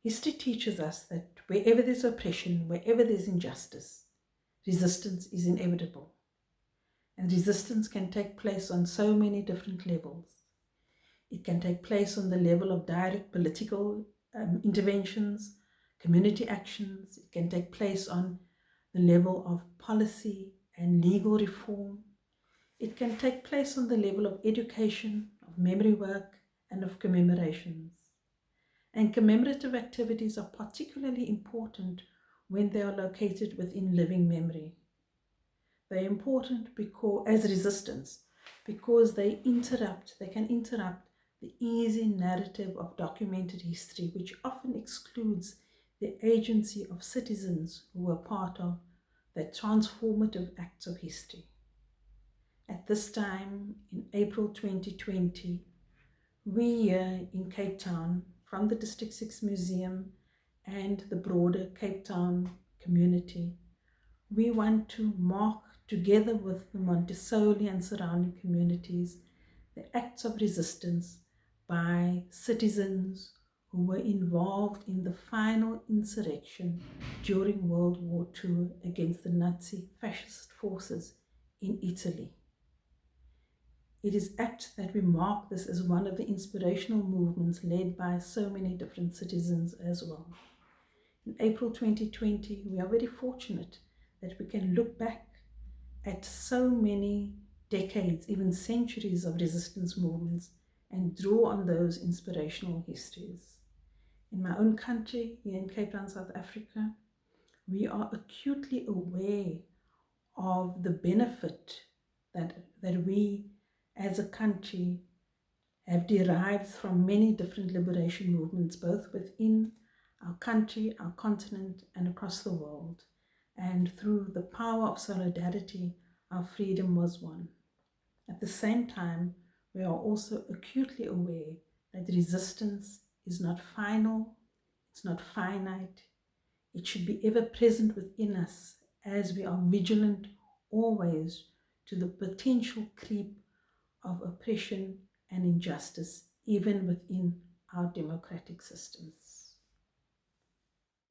History teaches us that wherever there's oppression, wherever there's injustice, resistance is inevitable. And resistance can take place on so many different levels. It can take place on the level of direct political interventions, community actions. It can take place on the level of policy and legal reform. It can take place on the level of education, of memory work, and of commemorations. And commemorative activities are particularly important when they are located within living memory. They're important as resistance because they can interrupt the easy narrative of documented history, which often excludes the agency of citizens who were part of the transformative acts of history. At this time, in April 2020, we here in Cape Town, from the District 6 Museum and the broader Cape Town community, we want to mark, together with the Montessori and surrounding communities, the acts of resistance by citizens who were involved in the final insurrection during World War II against the Nazi fascist forces in Italy. It is apt that we mark this as one of the inspirational movements led by so many different citizens as well. In April 2020, we are very fortunate that we can look back at so many decades, even centuries of resistance movements and draw on those inspirational histories. In my own country, here in Cape Town, South Africa, we are acutely aware of the benefit that we as a country have derived from many different liberation movements, both within our country, our continent, and across the world. And through the power of solidarity, our freedom was won. At the same time, we are also acutely aware that resistance is not final, it's not finite. It should be ever present within us as we are vigilant always to the potential creep of oppression and injustice, even within our democratic systems.